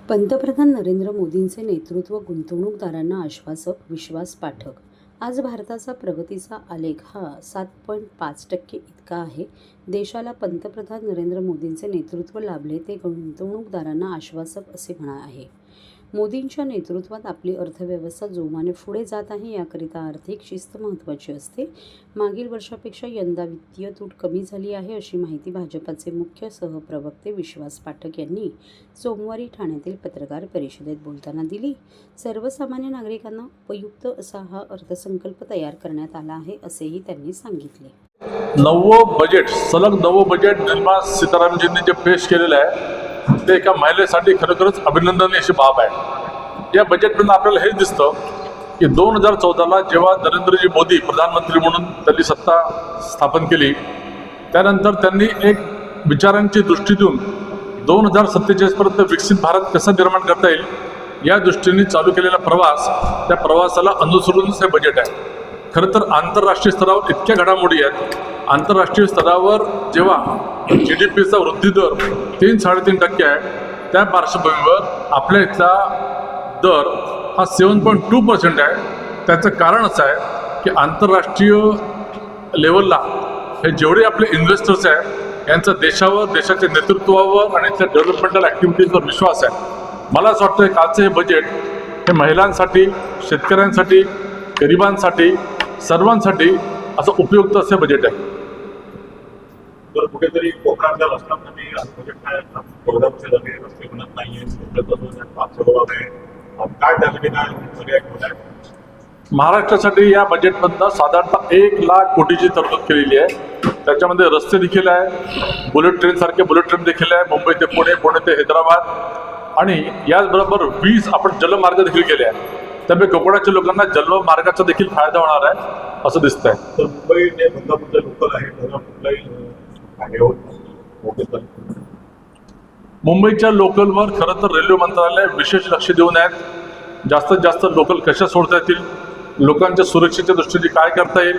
पंतप्रधान नरेंद्र मोदींचे नेतृत्व गुंतवणूकदारांना आश्वासक, विश्वास पाठक. आज भारताचा प्रगतीचा आलेख हा 7.5% इतका आहे. देशाला पंतप्रधान नरेंद्र मोदींचे नेतृत्व लाभले ते गुंतवणूकदारांना आश्वासक असे म्हणा आहे. मोदींच्या नेतृत्वात आपली अर्थव्यवस्था जोमाने पुढे जात आहे. याकरिता आर्थिक शिस्त महत्त्वाची असते. मागील वर्षापेक्षा यंदा वित्तीय तूट कमी झाली आहे, अशी माहिती भाजपचे मुख्य सहप्रवक्ते विश्वास पाठक यांनी सोमवारी ठाण्यातील पत्रकार परिषदेत बोलताना दिली. सर्वसामान्य नागरिकांना उपयुक्त असा हा अर्थसंकल्प तयार करण्यात आला आहे, असेही त्यांनी सांगितले. नवं बजेट, सलग नवं बजेट निर्मला सीतारामनजींनी जे पेश केलेलं आहे ते एका महिलेसाठी खरोखरच अभिनंदनीय अशी बाब आहे. या बजेटमधून आपल्याला हेच दिसतं की 2014ला जेव्हा नरेंद्रजी मोदी प्रधानमंत्री म्हणून त्यांनी सत्ता स्थापन केली, त्यानंतर त्यांनी एक विचारांची दृष्टी देऊन 2047पर्यंत विकसित भारत कसा निर्माण करता येईल या दृष्टीने चालू केलेला प्रवास, त्या प्रवासाला अनुसरूनच हे बजेट आहे. खरं तर आंतरराष्ट्रीय स्तरावर इतक्या घडामोडी आहेत. आंतरराष्ट्रीय स्तरावर जेव्हा GDPचा वृद्धी दर 3-3.5% आहे, त्या पार्श्वभूमीवर आपल्या इथला दर हा 7.2% आहे. त्याचं कारण असं आहे की आंतरराष्ट्रीय लेवलला हे जेवढे आपले इन्व्हेस्टर्स आहेत यांचा देशावर, देशाच्या नेतृत्वावर आणि त्या डेव्हलपमेंटल ॲक्टिव्हिटीजवर विश्वास आहे. मला असं वाटतं कालचं हे बजेट हे महिलांसाठी, शेतकऱ्यांसाठी, गरिबांसाठी, सर्वांसाठी असं उपयुक्त असे बजेट आहे. तर कुठेतरी कोकणातल्या रस्त्यांमध्ये बजेट रस्ते बनत नाहीये, काय त्यासाठी काय पर्याय आहे? महाराष्ट्रासाठी या बजेटमधनं साधारणतः 1 लाख कोटीची तरतूद केलेली आहे. त्याच्यामध्ये रस्ते देखील आहे, बुलेट ट्रेनसारखे बुलेट ट्रेन देखील आहे, मुंबई ते पुणे, पुणे ते हैदराबाद, आणि याचबरोबर 20 आपण जलमार्ग देखील केले आहे. त्यामुळे कोकणाच्या लोकांना जलमार्गाचा देखील फायदा होणार आहे असं दिसतंय. तर मुंबई ते बंगापूरचे लोकल आहे, मुंबईच्या लोकलवर खरं तर रेल्वे मंत्रालय विशेष लक्ष देऊन आहेत. जास्तीत जास्त लोकल कशा सोडता येतील, लोकांच्या सुरक्षेच्या दृष्टीने काय करता येईल,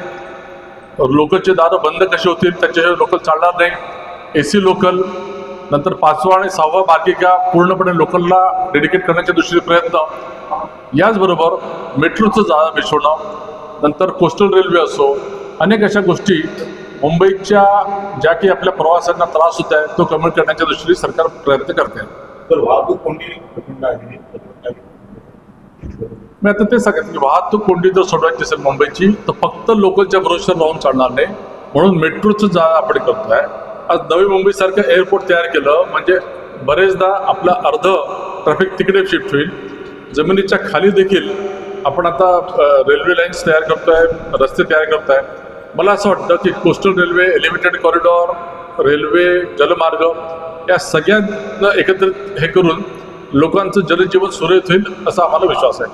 लोकलचे दारं बंद कसे होतील, त्याच्याशिवाय लोकल चालणार नाही, AC लोकल, नंतर 5वा आणि 6वा मार्गिका पूर्णपणे लोकलला डेडिकेट करण्याच्या दृष्टीने प्रयत्न, याचबरोबर मेट्रोचं जाळं बिछोडणं, नंतर कोस्टल रेल्वे असो, अनेक अशा गोष्टी मुंबईच्या ज्या की आपल्या प्रवाशांना त्रास होत आहे तो कमी करण्याच्या दृष्टीने सरकार प्रयत्न करते. तर वाहतूक कोंडी आहे. मी आता ते सांगितलं की वाहतूक कोंडी जर सोडवायची असेल मुंबईची तर फक्त लोकलच्या भरोश्यावर राहून चालणार नाही, म्हणून मेट्रोचं जाळं आपण करतोय. आज नवी मुंबईसारखं एअरपोर्ट तयार केलं म्हणजे बरेचदा आपलं अर्ध ट्रॅफिक तिकडे शिफ्ट होईल. जमिनीच्या खाली देखील आपण आता रेल्वे लाईन्स तयार करतोय, रस्ते तयार करतोय. मला असं वाटतं की coastal railway, elevated corridor, railway, जलमार्ग या सगळ्यांना एकत्रित हे करून लोकांचं जनजीवन सुरळीत होईल असा आम्हाला विश्वास आहे.